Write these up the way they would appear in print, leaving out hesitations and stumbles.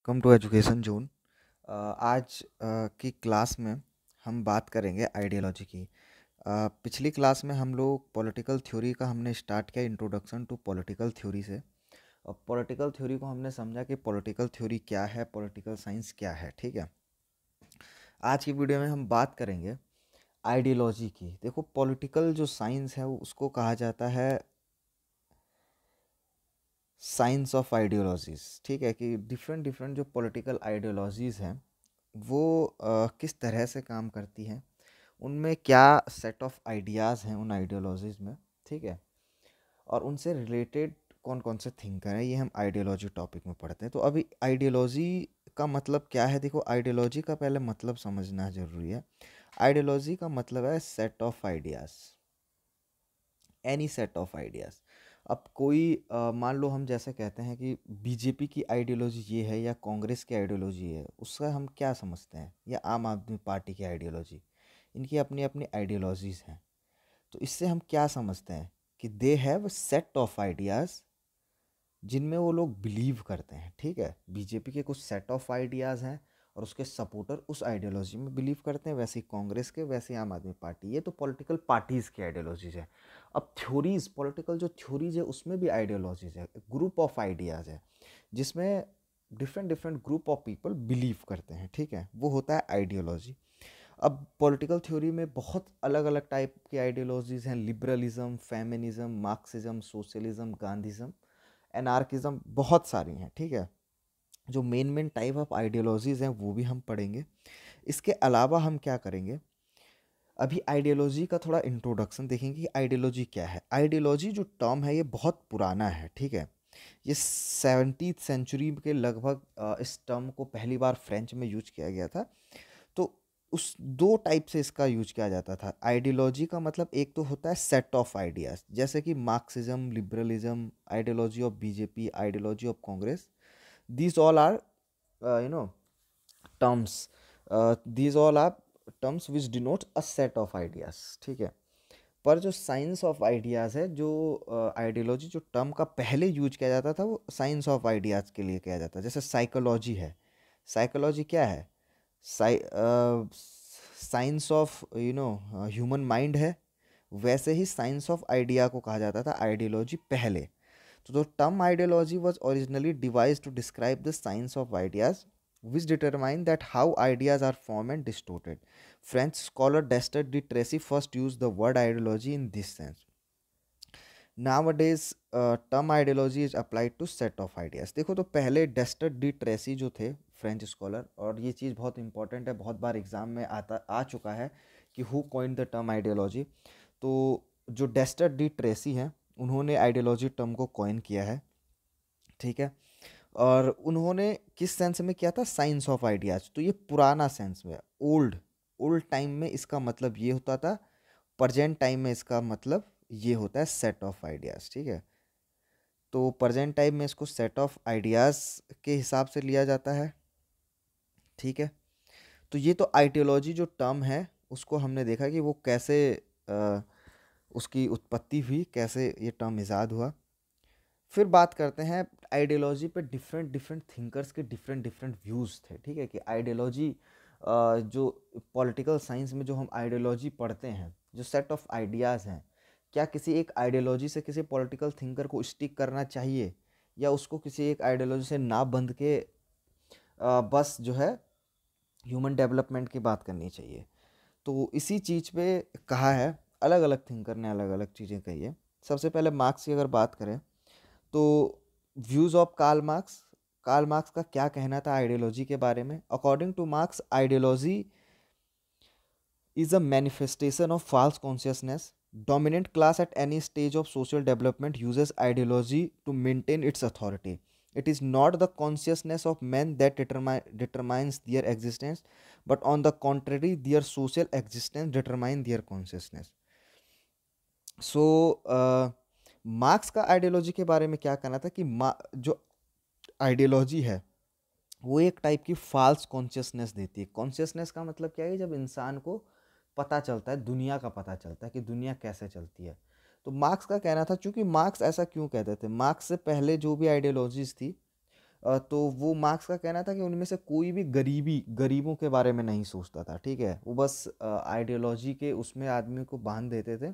Welcome to education zone. आज की class में हम बात करेंगे आइडियोलॉजी की। पिछली क्लास में हम लोग पॉलिटिकल थ्योरी का हमने स्टार्ट किया, इंट्रोडक्शन टू पॉलिटिकल थ्योरी से। और पॉलिटिकल थ्योरी को हमने समझा कि पॉलिटिकल थ्योरी क्या है, पॉलिटिकल साइंस क्या है। ठीक है, आज की वीडियो में हम बात करेंगे आइडियोलॉजी की। देखो, पॉलिटिकल जो साइंस है उसको कहा जाता है साइंस ऑफ आइडियोलॉजीज। ठीक है, कि डिफरेंट डिफरेंट जो पॉलिटिकल आइडियोलॉजीज हैं वो किस तरह से काम करती हैं, उनमें क्या सेट ऑफ आइडियाज़ हैं उन आइडियोलॉजीज़ में। ठीक है, और उनसे रिलेटेड कौन कौन से थिंकर हैं, ये हम आइडियोलॉजी टॉपिक में पढ़ते हैं। तो अभी आइडियोलॉजी का मतलब क्या है, देखो आइडियोलॉजी का पहले मतलब समझना ज़रूरी है। आइडियोलॉजी का मतलब है set of ideas, any set of ideas. अब कोई मान लो हम जैसे कहते हैं कि बीजेपी की आइडियोलॉजी ये है या कांग्रेस की आइडियोलॉजी है, उसका हम क्या समझते हैं, या आम आदमी पार्टी की आइडियोलॉजी। इनकी अपनी अपनी आइडियोलॉजीज़ हैं। तो इससे हम क्या समझते हैं कि they have set of ideas जिनमें वो लोग बिलीव करते हैं। ठीक है, बीजेपी के कुछ सेट ऑफ आइडियाज़ हैं और उसके सपोर्टर उस आइडियोलॉजी में बिलीव करते हैं, वैसे ही कांग्रेस के, वैसे ही आम आदमी पार्टी। ये तो पॉलिटिकल पार्टीज़ की आइडियोलॉजीज है। अब थ्योरीज, पॉलिटिकल जो थ्योरीज है उसमें भी आइडियोलॉजीज है, ग्रुप ऑफ आइडियाज़ है जिसमें different different group of people believe करते हैं। ठीक है, वो होता है आइडियोलॉजी। अब पॉलिटिकल थ्योरी में बहुत अलग अलग टाइप की आइडियोलॉजीज हैं, liberalism, feminism, Marxism, socialism, गांधीज्म, anarchism, बहुत सारी हैं। ठीक है, जो main main type of ideologies हैं वो भी हम पढ़ेंगे। इसके अलावा हम क्या करेंगे, अभी आइडियोलॉजी का थोड़ा इंट्रोडक्शन देखेंगे कि आइडियोलॉजी क्या है। आइडियोलॉजी जो टर्म है ये बहुत पुराना है। ठीक है, ये 17th सेंचुरी के लगभग इस टर्म को पहली बार फ्रेंच में यूज किया गया था। तो उस दो टाइप से इसका यूज किया जाता था। आइडियोलॉजी का मतलब एक तो होता है सेट ऑफ आइडियाज, जैसे कि Marxism, liberalism, ideology of BJP, ideology of Congress. These all are you know terms, these all are terms which denote a set of ideas. ठीक है, पर जो साइंस ऑफ आइडियाज़ है, जो आइडियोलॉजी जो टर्म का पहले यूज किया जाता था वो साइंस ऑफ आइडियाज़ के लिए किया जाता है। जैसे साइकोलॉजी है, साइकोलॉजी क्या है, साइंस ऑफ ह्यूमन माइंड है। वैसे ही साइंस ऑफ आइडिया को कहा जाता था आइडियोलॉजी पहले। तो the term ideology was originally devised to describe the science of ideas which determine that how ideas are formed and distorted. French scholar Descartes de Tracy first used the word ideology in this sense. Nowadays, term ideology is applied to set of ideas. देखो, तो पहले डेस्टर्ड D Tracy जो थे French scholar, और ये चीज़ बहुत important है, बहुत बार एग्जाम में आ चुका है कि who coined the term ideology. तो जो डेस्टर्ड डी ट्रेसी हैं उन्होंने आइडियोलॉजी टर्म को कॉइन किया है। ठीक है, और उन्होंने किस सेंस में किया था, साइंस ऑफ आइडियाज। तो ये पुराना सेंस में, ओल्ड ओल्ड टाइम में इसका मतलब ये होता था, प्रेजेंट टाइम में इसका मतलब ये होता है सेट ऑफ आइडियाज। ठीक है, तो प्रेजेंट टाइम में इसको सेट ऑफ आइडियाज के हिसाब से लिया जाता है। ठीक है, तो ये तो आइडियोलॉजी जो टर्म है उसको हमने देखा कि वो कैसे अ, उसकी उत्पत्ति हुई, कैसे ये टर्म इजाद हुआ। फिर बात करते हैं आइडियोलॉजी पे। डिफरेंट डिफरेंट थिंकर्स के डिफरेंट डिफरेंट व्यूज़ थे। ठीक है, कि आइडियोलॉजी जो पॉलिटिकल साइंस में जो हम आइडियोलॉजी पढ़ते हैं, जो सेट ऑफ आइडियाज़ हैं, क्या किसी एक आइडियोलॉजी से किसी पॉलिटिकल थिंकर को स्टिक करना चाहिए, या उसको किसी एक आइडियोलॉजी से ना बंध के बस जो है ह्यूमन डेवलपमेंट की बात करनी चाहिए। तो इसी चीज़ पे कहा है, अलग अलग थिंकर ने अलग अलग चीज़ें कही है। सबसे पहले मार्क्स की अगर बात करें तो व्यूज ऑफ कार्ल मार्क्स का क्या कहना था आइडियोलॉजी के बारे में। According to Marx, ideology is a manifestation of false consciousness. Dominant class at any stage of social development uses ideology to maintain its authority. It is not the consciousness of men that determines their existence, but on the contrary, their social existence determine their consciousness. So marks का ideology के बारे में क्या कहना था कि जो ideology है वो एक टाइप की फाल्स कॉन्शियसनेस देती है। कॉन्शियसनेस का मतलब क्या है, जब इंसान को पता चलता है, दुनिया का पता चलता है कि दुनिया कैसे चलती है। तो मार्क्स का कहना था, चूंकि मार्क्स ऐसा क्यों कहते थे, मार्क्स से पहले जो भी आइडियोलॉजीज थी तो वो मार्क्स का कहना था कि उनमें से कोई भी गरीबों के बारे में नहीं सोचता था, ठीक है। वो बस आइडियोलॉजी के उसमें आदमी को बांध देते थे,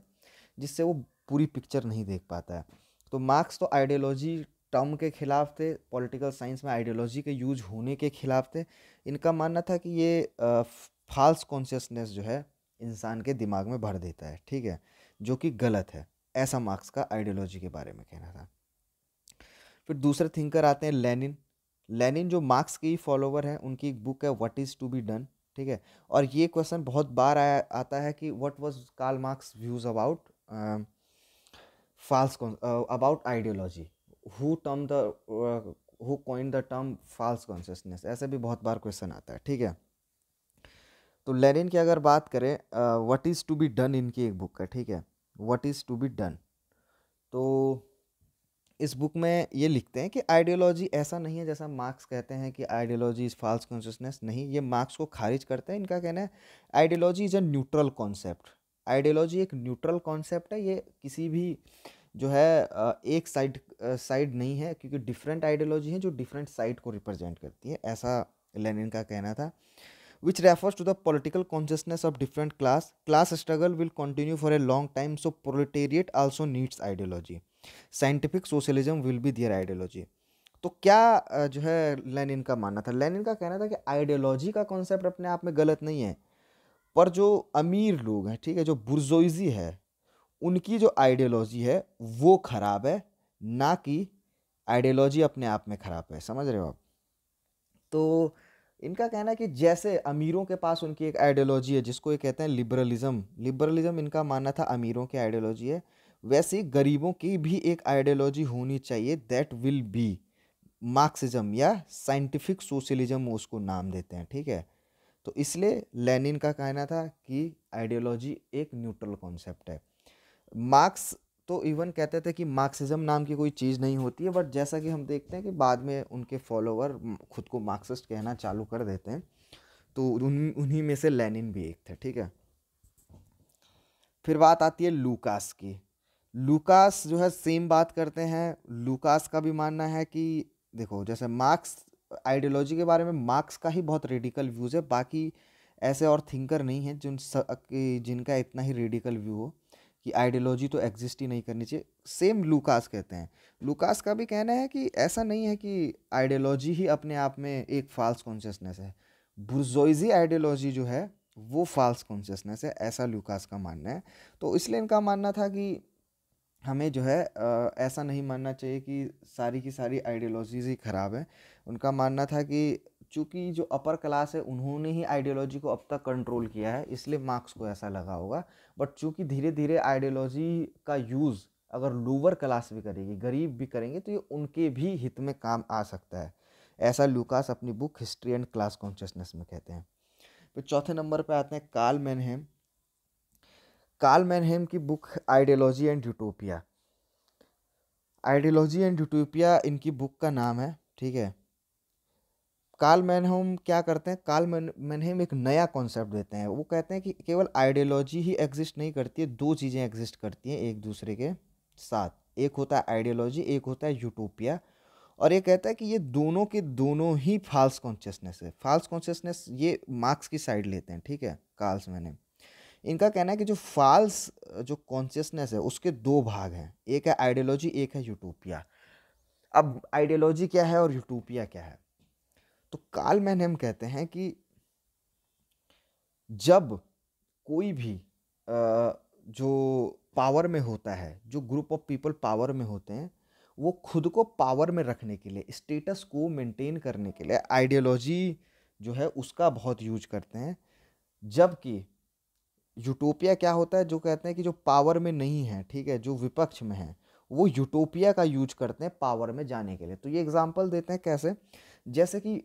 जिससे वो पूरी पिक्चर नहीं देख पाता है। तो मार्क्स तो आइडियोलॉजी टर्म के खिलाफ थे, पॉलिटिकल साइंस में आइडियोलॉजी के यूज होने के खिलाफ थे। इनका मानना था कि ये फाल्स कॉन्शियसनेस जो है इंसान के दिमाग में भर देता है, ठीक है, जो कि गलत है। ऐसा मार्क्स का आइडियोलॉजी के बारे में कहना था। फिर दूसरे थिंकर आते हैं लेनिन। लेनिन जो मार्क्स के ही फॉलोवर हैं, उनकी एक बुक है what is to be done, ठीक है। और ये क्वेश्चन बहुत बार आता है कि what was Karl Marx views about false about ideology, who term the who coined the term false consciousness, ऐसे भी बहुत बार क्वेश्चन आता है, ठीक है। तो लेनिन की अगर बात करें, what is to be done इनकी एक बुक है, ठीक है, what is to be done. तो इस बुक में ये लिखते हैं कि आइडियोलॉजी ऐसा नहीं है जैसा मार्क्स कहते हैं कि आइडियोलॉजी इज़ फाल्स कॉन्शियसनेस, नहीं, ये मार्क्स को खारिज करते हैं। इनका कहना है ideology is a neutral concept. Ideology एक न्यूट्रल कॉन्सेप्ट है, ये किसी भी जो है एक साइड नहीं है, क्योंकि डिफरेंट आइडियोलॉजी हैं जो डिफरेंट साइड को रिप्रेजेंट करती है, ऐसा लेनिन का कहना था। which refers to the political consciousness of different class struggle will continue for a long time, so proletariat also needs ideology, scientific socialism will be their ideology। तो क्या जो है लेनिन का मानना था, लेनिन का कहना था कि आइडियोलॉजी का कॉन्सेप्ट अपने आप में गलत नहीं है, पर जो अमीर लोग हैं, ठीक है, जो बुर्जोइजी है, उनकी जो आइडियोलॉजी है वो खराब है, ना कि आइडियोलॉजी अपने आप में खराब है। समझ रहे हो आप? तो इनका कहना है कि जैसे अमीरों के पास उनकी एक आइडियोलॉजी है जिसको ये कहते हैं लिबरलिज्म, लिबरलिज्म इनका मानना था अमीरों की आइडियोलॉजी है, वैसे ही गरीबों की भी एक आइडियोलॉजी होनी चाहिए, दैट विल बी मार्क्सिज्म या साइंटिफिक सोशलिज्म वो उसको नाम देते हैं, ठीक है। तो इसलिए लेनिन का कहना था कि आइडियोलॉजी एक न्यूट्रल कॉन्सेप्ट है। मार्क्स तो इवन कहते थे कि मार्क्सिज्म नाम की कोई चीज़ नहीं होती है, बट जैसा कि हम देखते हैं कि बाद में उनके फॉलोवर खुद को मार्क्सिस्ट कहना चालू कर देते हैं, तो उन्हीं में से लेनिन भी एक थे, ठीक है। फिर बात आती है लूकास की। लूकास जो है सेम बात करते हैं। लूकास का भी मानना है कि देखो, जैसे मार्क्स आइडियोलॉजी के बारे में मार्क्स का ही बहुत रेडिकल व्यूज़ है, बाकी ऐसे और थिंकर नहीं है जिनका इतना ही रेडिकल व्यू हो कि आइडियोलॉजी तो एग्जिस्ट ही नहीं करनी चाहिए। सेम लूकास कहते हैं। लूकास का भी कहना है कि ऐसा नहीं है कि आइडियोलॉजी ही अपने आप में एक फाल्स कॉन्शियसनेस है, बुर्जोइजी आइडियोलॉजी जो है वो फाल्स कॉन्शियसनेस है, ऐसा लूकास का मानना है। तो इसलिए इनका मानना था कि हमें जो है ऐसा नहीं मानना चाहिए कि सारी की सारी आइडियोलॉजीज ही खराब है। उनका मानना था कि चूंकि जो अपर क्लास है उन्होंने ही आइडियोलॉजी को अब तक कंट्रोल किया है, इसलिए मार्क्स को ऐसा लगा होगा। बट चूंकि धीरे धीरे आइडियोलॉजी का यूज़ अगर लोअर क्लास भी करेगी, गरीब भी करेंगे, तो ये उनके भी हित में काम आ सकता है, ऐसा लूकास अपनी book history and class consciousness में कहते हैं। फिर चौथे नंबर पे आते हैं कार्ल मैनहेम। कार्ल मैनहेम की book ideology and utopia. Ideology and utopia इनकी बुक का नाम है, ठीक है। कार्ल मैनहेम क्या करते हैं, कार्ल मैनहेम एक नया कॉन्सेप्ट देते हैं। वो कहते हैं कि केवल आइडियोलॉजी ही एग्जिस्ट नहीं करती है, दो चीज़ें एग्जिस्ट करती हैं एक दूसरे के साथ, एक होता है आइडियोलॉजी, एक होता है यूटोपिया। और ये कहता है कि ये दोनों के दोनों ही फाल्स कॉन्शियसनेस है। फाल्स कॉन्शियसनेस ये मार्क्स की साइड लेते हैं, ठीक है, कार्ल्स मैनहेम। इनका कहना है कि जो फाल्स जो कॉन्शियसनेस है उसके दो भाग हैं, एक है आइडियोलॉजी, एक है यूटोपिया। अब आइडियोलॉजी क्या है और यूटोपिया क्या है? तो कार्ल मैनहेम कहते हैं कि जब कोई भी जो पावर में होता है, जो ग्रुप ऑफ पीपल पावर में होते हैं, वो खुद को पावर में रखने के लिए, स्टेटस को मेंटेन करने के लिए आइडियोलॉजी जो है उसका बहुत यूज करते हैं। जबकि यूटोपिया क्या होता है, जो कहते हैं कि जो पावर में नहीं है, ठीक है, जो विपक्ष में है, वो यूटोपिया का यूज करते हैं पावर में जाने के लिए। तो ये एग्जांपल देते हैं कैसे, जैसे कि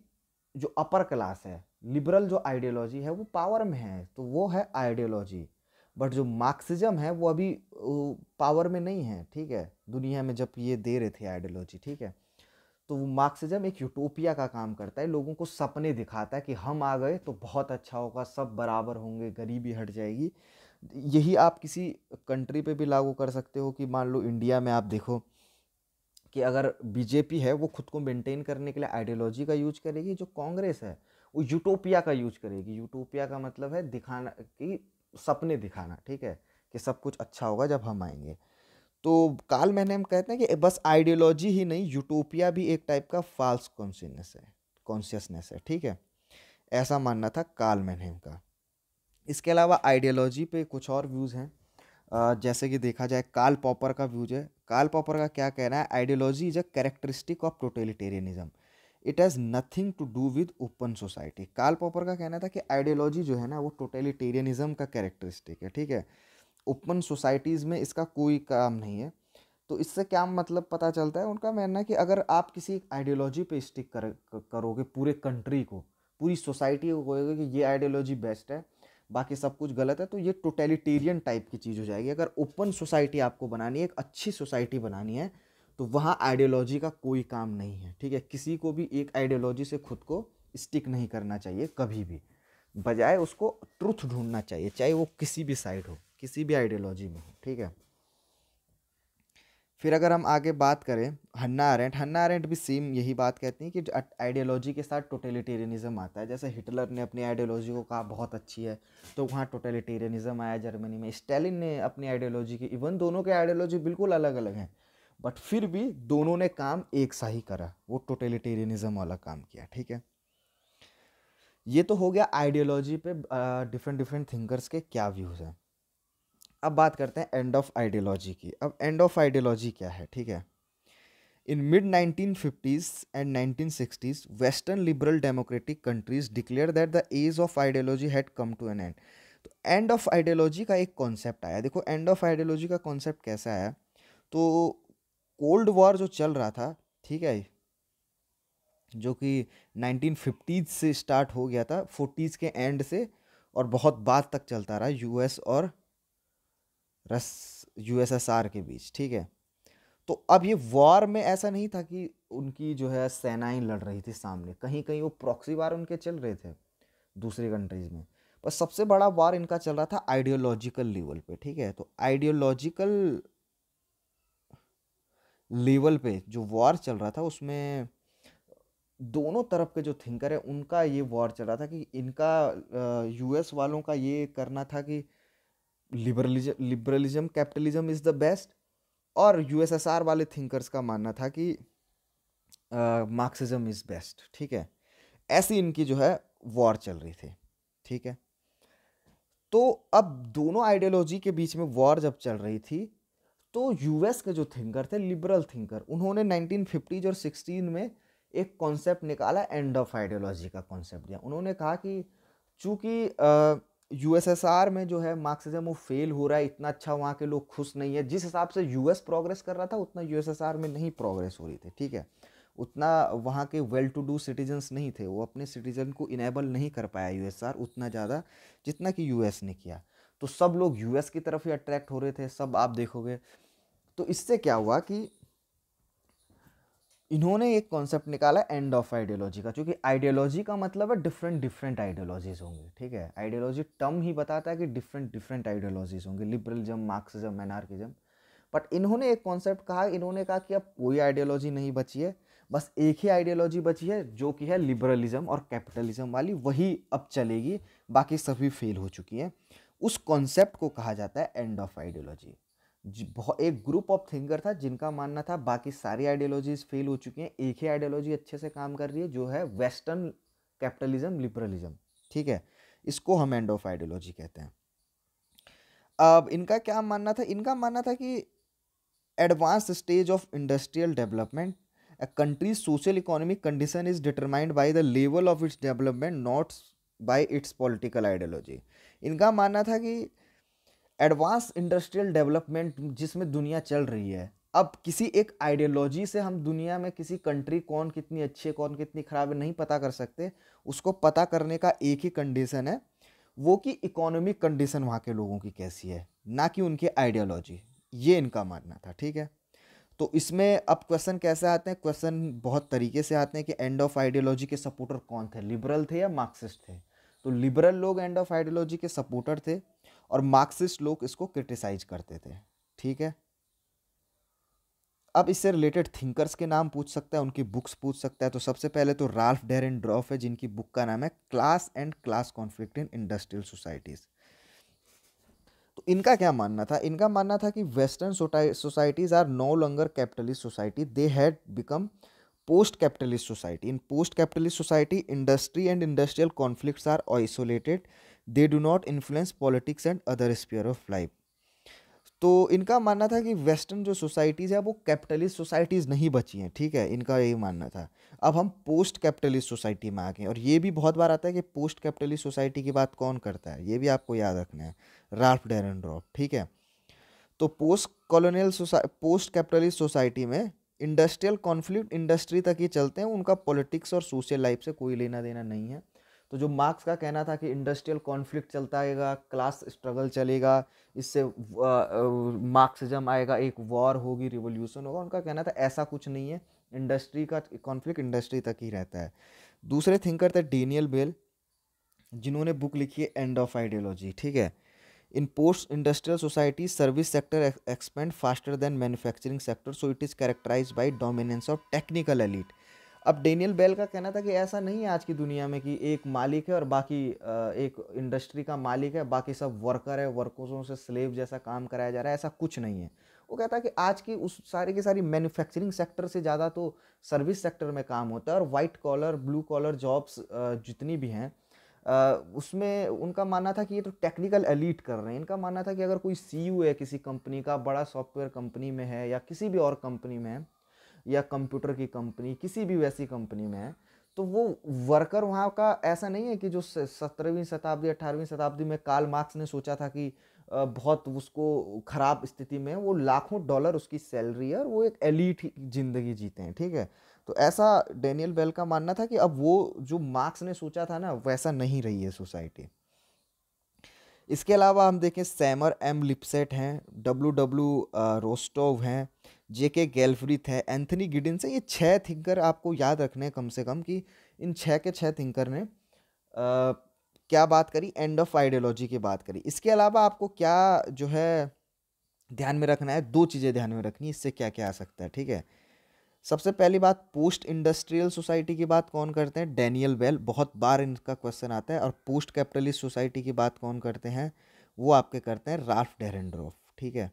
जो अपर क्लास है, लिबरल जो आइडियोलॉजी है वो पावर में है, तो वो है आइडियोलॉजी। बट जो मार्क्सिज्म है वो अभी पावर में नहीं है, ठीक है, दुनिया में जब ये दे रहे थे आइडियोलॉजी, ठीक है। तो वो मार्क्सिज्म एक यूटोपिया का काम करता है, लोगों को सपने दिखाता है कि हम आ गए तो बहुत अच्छा होगा, सब बराबर होंगे, गरीबी हट जाएगी। यही आप किसी कंट्री पे भी लागू कर सकते हो कि मान लो इंडिया में आप देखो कि अगर बीजेपी है वो खुद को मेंटेन करने के लिए आइडियोलॉजी का यूज करेगी, जो कांग्रेस है वो यूटोपिया का यूज करेगी। यूटोपिया का मतलब है दिखाना, कि सपने दिखाना, ठीक है, कि सब कुछ अच्छा होगा जब हम आएंगे। तो कार्ल मैनहेम कहते हैं कि बस आइडियोलॉजी ही नहीं, यूटोपिया भी एक टाइप का फॉल्स कॉन्शियसनेस है, ठीक है। ऐसा मानना था कार्ल मैनहेम का। इसके अलावा आइडियोलॉजी पे कुछ और व्यूज़ हैं। जैसे कि देखा जाए कार्ल पॉपर का व्यूज है। कार्ल पॉपर का क्या कहना है, ideology is a characteristic of totalitarianism, it has nothing to do with open society. Karl Popper का कहना था कि आइडियोलॉजी जो है ना वो टोटलिटेरियनिज्म का कैरेक्टरिस्टिक है, ठीक है। ओपन सोसाइटीज़ में इसका कोई काम नहीं है। तो इससे क्या मतलब पता चलता है, उनका मानना है कि अगर आप किसी एक आइडियोलॉजी पे स्टिक करोगे पूरे कंट्री को, पूरी सोसाइटी को कहोगे कि ये आइडियोलॉजी बेस्ट है, बाकी सब कुछ गलत है, तो ये टोटलिटेरियन टाइप की चीज़ हो जाएगी। अगर ओपन सोसाइटी आपको बनानी है, एक अच्छी सोसाइटी बनानी है, तो वहाँ आइडियोलॉजी का कोई काम नहीं है, ठीक है। किसी को भी एक आइडियोलॉजी से खुद को स्टिक नहीं करना चाहिए कभी भी, बजाय उसको ट्रुथ ढूंढना चाहिए, चाहे वो किसी भी साइड हो, किसी भी आइडियोलॉजी में हो, ठीक है। फिर अगर हम आगे बात करें, हन्ना अरेंट भी सेम यही बात कहती हैं कि आइडियोलॉजी के साथ टोटलिटेरियनिज्म आता है। जैसे हिटलर ने अपनी आइडियोलॉजी को कहा बहुत अच्छी है, तो वहाँ टोटलिटेरियनिज्म आया जर्मनी में। स्टालिन ने अपनी आइडियोलॉजी की, इवन दोनों के आइडियोलॉजी बिल्कुल अलग अलग हैं, बट फिर भी दोनों ने काम एक सा ही करा, वो टोटलिटेरियनिज्म वाला काम किया, ठीक है। ये तो हो गया आइडियोलॉजी पे डिफरेंट डिफरेंट थिंकर्स के क्या व्यूज़ हैं। अब बात करते हैं एंड ऑफ आइडियोलॉजी की। अब एंड ऑफ आइडियोलॉजी क्या है, ठीक है। In mid 1950s and 1960s, Western liberal democratic countries declared that the age of ideology had come to an end. तो एंड ऑफ आइडियोलॉजी का एक कॉन्सेप्ट आया। देखो एंड ऑफ आइडियोलॉजी का कॉन्सेप्ट कैसा आया, तो कोल्ड वॉर जो चल रहा था, ठीक है, जो कि 1950s से स्टार्ट हो गया था, 40s के एंड से, और बहुत बाद तक चलता रहा यूएस और रस यूएसएसआर के बीच, ठीक है। तो अब ये वॉर में ऐसा नहीं था कि उनकी जो है सेनाएं लड़ रही थी सामने, कहीं कहीं वो प्रॉक्सी वार उनके चल रहे थे दूसरी कंट्रीज में। पर सबसे बड़ा वार इनका चल रहा था आइडियोलॉजिकल लेवल पे, ठीक है। तो आइडियोलॉजिकल लेवल पे जो वॉर चल रहा था, उसमें दोनों तरफ के जो थिंकर है उनका ये वॉर चल रहा था कि इनका यूएस वालों का ये करना था कि liberalism capitalism is the best, और यूएसएसआर वाले थिंकर्स का मानना था कि मार्क्सिज्म इज बेस्ट, ठीक है। ऐसी इनकी जो है वॉर चल रही थी, ठीक है। तो अब दोनों आइडियोलॉजी के बीच में वॉर जब चल रही थी, तो यूएस के जो थिंकर थे, लिबरल थिंकर, उन्होंने 1950s और 16 में एक कॉन्सेप्ट निकाला, एंड ऑफ आइडियोलॉजी का कॉन्सेप्ट दिया। उन्होंने कहा कि चूंकि यूएसएसआर में जो है मार्क्सिज्म वो फेल हो रहा है, इतना अच्छा वहाँ के लोग खुश नहीं है, जिस हिसाब से यूएस प्रोग्रेस कर रहा था उतना यूएसएसआर में नहीं प्रोग्रेस हो रही थी, ठीक है। उतना वहाँ के वेल टू डू सिटीजन्स नहीं थे, वो अपने सिटीजन को इनेबल नहीं कर पाया यूएसआर उतना ज़्यादा जितना कि यूएस ने किया। तो सब लोग यूएस की तरफ ही अट्रैक्ट हो रहे थे, सब आप देखोगे। तो इससे क्या हुआ कि इन्होंने एक कॉन्सेप्ट निकाला एंड ऑफ आइडियोलॉजी का, क्योंकि आइडियोलॉजी का मतलब है डिफरेंट डिफरेंट आइडियोलॉजीज होंगी, ठीक है। आइडियोलॉजी टर्म ही बताता है कि डिफरेंट डिफरेंट आइडियोलॉजीज होंगी, लिबरलिज्म, मार्क्सिज्म, एनार्किज्म। बट इन्होंने एक कॉन्सेप्ट कहा, इन्होंने कहा कि अब कोई आइडियोलॉजी नहीं बची है, बस एक ही आइडियोलॉजी बची है जो कि है लिबरलिज्म और कैपिटलिज्म वाली, वही अब चलेगी, बाकी सभी फेल हो चुकी हैं। उस कॉन्सेप्ट को कहा जाता है एंड ऑफ आइडियोलॉजी। बहुत एक ग्रुप ऑफ थिंकर था जिनका मानना था बाकी सारी आइडियोलॉजीज फेल हो चुकी हैं, एक ही आइडियोलॉजी अच्छे से काम कर रही है, जो है वेस्टर्न कैपिटलिज्म, लिबरलिज्म, ठीक है। इसको हम एंड ऑफ आइडियोलॉजी कहते हैं। अब इनका क्या मानना था, इनका मानना था कि advance stage of industrial development, a country's social economic condition is determined by the level of its development, not by its political ideology। इनका मानना था कि एडवांस इंडस्ट्रियल डेवलपमेंट जिसमें दुनिया चल रही है, अब किसी एक आइडियोलॉजी से हम दुनिया में किसी कंट्री कौन कितनी अच्छी है कौन कितनी खराब है नहीं पता कर सकते। उसको पता करने का एक ही कंडीशन है, वो कि इकोनॉमिक कंडीशन वहाँ के लोगों की कैसी है, ना कि उनकी आइडियोलॉजी। ये इनका मानना था, ठीक है। तो इसमें अब क्वेश्चन कैसे आते हैं, क्वेश्चन बहुत तरीके से आते हैं कि एंड ऑफ आइडियोलॉजी के सपोर्टर कौन थे, लिबरल थे या मार्क्सिस्ट थे। तो लिबरल लोग एंड ऑफ आइडियोलॉजी के सपोर्टर थे, और मार्क्सिस्ट लोग इसको क्रिटिसाइज करते थे, ठीक है। अब इससे रिलेटेड थिंकर्स के नाम पूछ सकता है, उनकी बुक्स पूछ सकता है। तो सबसे पहले तो राल्फ डेरेनड्रॉफ है, जिनकी बुक का नाम है class and class conflict in industrial societies. तो इनका क्या मानना था? इनका मानना था कि western societies are no longer capitalist society, they had become post capitalist society. In post capitalist society industry and industrial conflicts are isolated, they do not influence politics and other sphere of life. तो इनका मानना था कि western जो societies है वो capitalist societies नहीं बची हैं, ठीक है, इनका यही मानना था। अब हम पोस्ट कैपिटलिस्ट सोसाइटी में आ गए, और ये भी बहुत बार आता है कि पोस्ट कैपिटलिस्ट सोसाइटी की बात कौन करता है, ये भी आपको याद रखना है, राल्फ डेरेनड्रॉफ, ठीक है। तो पोस्ट कैपिटलिस्ट सोसाइटी में इंडस्ट्रियल कॉन्फ्लिक्ट इंडस्ट्री तक ही चलते हैं, उनका पॉलिटिक्स और सोशल लाइफ से कोई लेना देना नहीं है। तो जो मार्क्स का कहना था कि इंडस्ट्रियल कॉन्फ्लिक्ट चलता रहेगा, क्लास स्ट्रगल चलेगा, इससे मार्क्सिज्म आएगा, एक वॉर होगी, रिवोल्यूशन होगा, उनका कहना था ऐसा कुछ नहीं है, इंडस्ट्री का कॉन्फ्लिक्ट इंडस्ट्री तक ही रहता है। दूसरे थिंकर थे डेनियल बेल, जिन्होंने बुक लिखी है एंड ऑफ आइडियोलॉजी, ठीक है। In post-industrial societies, service sector expand faster than manufacturing sector, so it is characterized by dominance of technical elite. अब डेनियल बेल का कहना था कि ऐसा नहीं है आज की दुनिया में कि एक मालिक है और बाकी एक इंडस्ट्री का मालिक है, बाकी सब वर्कर है, वर्कर्सों से स्लेव जैसा काम कराया जा रहा है, ऐसा कुछ नहीं है। वो कहता है कि आज की उस सारी की सारी मैन्युफैक्चरिंग सेक्टर से ज़्यादा तो सर्विस सेक्टर में काम होता है, और white collar blue collar jobs जितनी भी हैं उसमें उनका मानना था कि ये तो टेक्निकल एलीट कर रहे हैं। इनका मानना था कि अगर कोई सीईओ है किसी कंपनी का, बड़ा सॉफ्टवेयर कंपनी में है या किसी भी और कंपनी में है, या कंप्यूटर की कंपनी किसी भी वैसी कंपनी में है, तो वो वर्कर वहाँ का ऐसा नहीं है कि जो 17वीं शताब्दी 18वीं शताब्दी में कार्ल मार्क्स ने सोचा था कि बहुत उसको ख़राब स्थिति में है, वो लाखों डॉलर उसकी सैलरी है और वो एक एलीट जिंदगी जीते हैं, ठीक है। तो ऐसा डेनियल बेल का मानना था कि अब वो जो मार्क्स ने सोचा था ना, वैसा नहीं रही है सोसाइटी। इसके अलावा हम देखें, सैमर एम लिपसेट हैं, डब्ल्यू डब्ल्यू रोस्टोव हैं, जेके गैल्फ्रिथ है, एंथनी गिडिन्स है। ये 6 थिंकर आपको याद रखने हैं कम से कम, कि इन 6 के 6 थिंकर ने क्या बात करी, एंड ऑफ आइडियोलॉजी की बात करी। इसके अलावा आपको क्या जो है ध्यान में रखना है, 2 चीज़ें ध्यान में रखनी है, इससे क्या क्या आ सकता है, ठीक है। सबसे पहली बात, पोस्ट इंडस्ट्रियल सोसाइटी की बात कौन करते हैं? डेनियल बेल, बहुत बार इनका क्वेश्चन आता है। और पोस्ट कैपिटलिस्ट सोसाइटी की बात कौन करते हैं? वो आपके करते हैं राल्फ डेरेनड्रॉफ, ठीक है।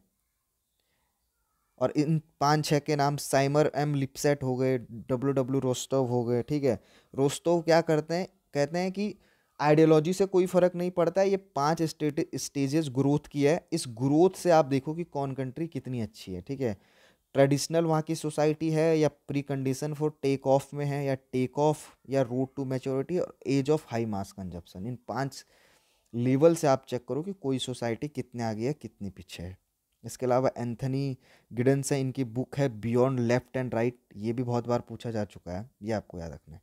और इन 5-6 के नाम साइमर एम लिपसेट हो गए, डब्ल्यू डब्ल्यू रोस्टोव हो गए, ठीक है। रोस्टोव क्या करते हैं? कहते हैं कि आइडियोलॉजी से कोई फर्क नहीं पड़ता है, ये 5 स्टेजेस ग्रोथ की है, इस ग्रोथ से आप देखो कि कौन कंट्री कितनी अच्छी है, ठीक है। ट्रेडिशनल वहाँ की सोसाइटी है, या pre condition for take off में है, या टेक ऑफ, या रोड टू मैच्योरिटी, और age of high mass consumption. इन 5 लेवल से आप चेक करो कि कोई सोसाइटी कितने आगे है, कितनी पीछे है। इसके अलावा एंथनी गिडन्स है, इनकी बुक है बियॉन्ड लेफ्ट एंड राइट, ये भी बहुत बार पूछा जा चुका है, ये आपको याद रखना है।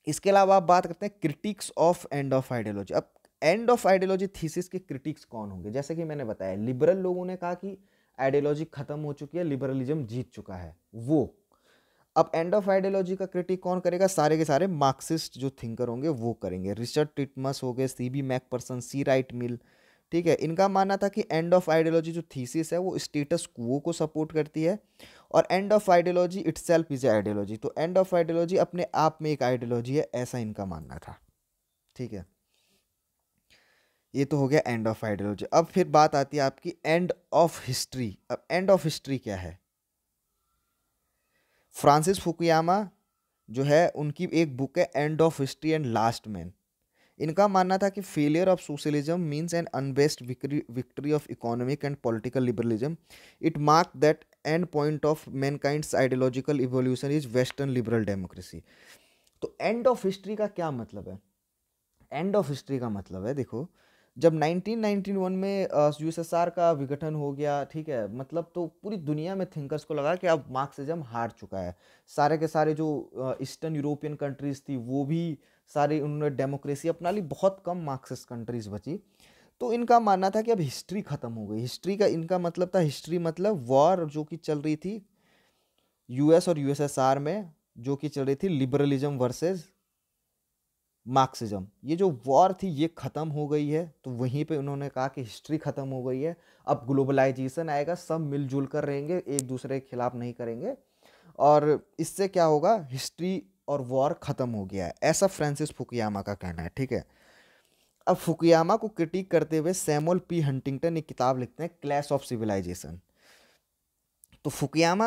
इसके अलावा आप बात करते हैं critics of end of ideology. अब एंड ऑफ आइडियोलॉजी थीसिस के क्रिटिक्स कौन होंगे? जैसे कि मैंने बताया, लिबरल लोगों ने कहा कि आइडियोलॉजी खत्म हो चुकी है, लिबरलिज्म जीत चुका है, वो। अब एंड ऑफ आइडियोलॉजी का क्रिटिक कौन करेगा? सारे के सारे मार्क्सिस्ट जो थिंकर होंगे वो करेंगे। रिचर्ड टिटमस हो गए, सीबी मैकपर्सन, सी राइट मिल, ठीक है। इनका मानना था कि एंड ऑफ आइडियोलॉजी जो थीसिस है वो स्टेटस क्वो को सपोर्ट करती है, और end of ideology itself is ideology. तो एंड ऑफ आइडियोलॉजी अपने आप में एक आइडियोलॉजी है, ऐसा इनका मानना था, ठीक है। ये तो हो गया एंड ऑफ आइडियोलॉजी। अब फिर बात आती है आपकी एंड ऑफ हिस्ट्री। अब एंड ऑफ हिस्ट्री क्या है? फ्रांसिस फुकुयामा जो है, उनकी एक बुक है end of history and last man. इनका मानना था कि failure of socialism means an unabashed victory of economic and political liberalism. It mark that end point of mankind's ideological evolution is western liberal democracy. तो end of history का क्या मतलब है? End of history का मतलब है, देखो, जब 1991 में यूएसएसआर का विघटन हो गया, ठीक है, मतलब तो पूरी दुनिया में थिंकर्स को लगा कि अब मार्क्सिज्म हार चुका है। सारे के सारे जो ईस्टर्न यूरोपियन कंट्रीज थी वो भी सारी उन्होंने डेमोक्रेसी अपना ली, बहुत कम मार्क्सिस्ट कंट्रीज बची। तो इनका मानना था कि अब हिस्ट्री खत्म हो गई। हिस्ट्री का इनका मतलब था, हिस्ट्री मतलब वॉर जो कि चल रही थी यूएस और यूएसएसआर में, जो कि चल रही थी लिबरलिज्म वर्सेस मार्क्सिज्म, ये जो वॉर थी ये ख़त्म हो गई है, तो वहीं पे उन्होंने कहा कि हिस्ट्री ख़त्म हो गई है, अब ग्लोबलाइजेशन आएगा, सब मिलजुल कर रहेंगे, एक दूसरे के खिलाफ नहीं करेंगे, और इससे क्या होगा, हिस्ट्री और वॉर ख़त्म हो गया है, ऐसा फ्रांसिस फुकुयामा का कहना है, ठीक है। अब फुकुयामा को क्रिटिक करते हुए सैमुअल पी हंटिंगटन एक किताब लिखते हैं, क्लैश ऑफ सिविलाइजेशन। तो फुकुयामा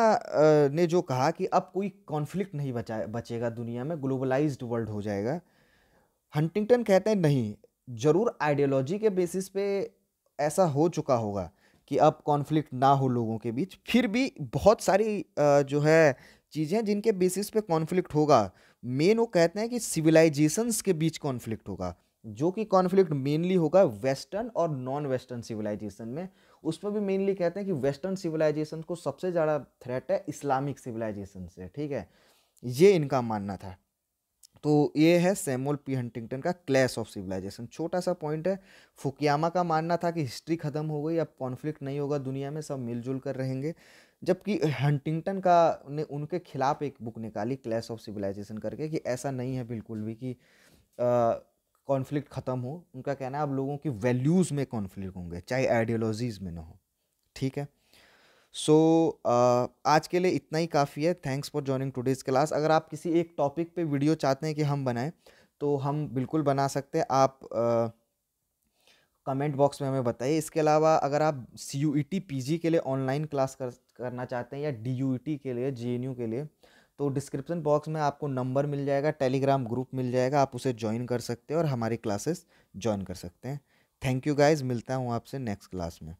ने जो कहा कि अब कोई कॉन्फ्लिक्ट नहीं बचेगा दुनिया में, ग्लोबलाइज्ड वर्ल्ड हो जाएगा। हंटिंगटन कहते हैं नहीं, जरूर आइडियोलॉजी के बेसिस पे ऐसा हो चुका होगा कि अब कॉन्फ्लिक्ट ना हो लोगों के बीच, फिर भी बहुत सारी जो है चीज़ें जिनके बेसिस पे कॉन्फ्लिक्ट होगा। मेन वो कहते हैं कि सिविलाइजेशंस के बीच कॉन्फ्लिक्ट होगा, जो कि कॉन्फ्लिक्ट मेनली होगा वेस्टर्न और नॉन वेस्टर्न सिविलाइजेशन में। उसमें भी मेनली कहते हैं कि वेस्टर्न सिविलाइजेशन को सबसे ज़्यादा थ्रेट है इस्लामिक सिविलाइजेशन से, ठीक है, ये इनका मानना था। तो ये है सैमुअल पी हंटिंगटन का क्लैश ऑफ सिविलाइजेशन, छोटा सा पॉइंट है। फुकुयामा का मानना था कि हिस्ट्री खत्म हो गई, अब कॉन्फ्लिक्ट नहीं होगा दुनिया में, सब मिलजुल कर रहेंगे। जबकि हंटिंगटन का ने उनके खिलाफ एक बुक निकाली क्लैश ऑफ सिविलाइजेशन करके, कि ऐसा नहीं है बिल्कुल भी कि कॉन्फ्लिक्ट खत्म हो। उनका कहना है अब लोगों की वैल्यूज़ में कॉन्फ्लिक्ट होंगे, चाहे आइडियोलॉजीज़ में ना हो, ठीक है। सो आज के लिए इतना ही काफ़ी है। Thanks for joining today's class. अगर आप किसी एक टॉपिक पे वीडियो चाहते हैं कि हम बनाएं, तो हम बिल्कुल बना सकते हैं। आप कमेंट बॉक्स में हमें बताइए। इसके अलावा अगर आप CUET PG के लिए ऑनलाइन क्लास करना चाहते हैं, या DUET के लिए, JNU के लिए, तो डिस्क्रिप्शन बॉक्स में आपको नंबर मिल जाएगा, टेलीग्राम ग्रुप मिल जाएगा, आप उसे ज्वाइन कर सकते हैं और हमारी क्लासेस ज्वाइन कर सकते हैं। थैंक यू गाइज, मिलता हूँ आपसे नेक्स्ट क्लास में।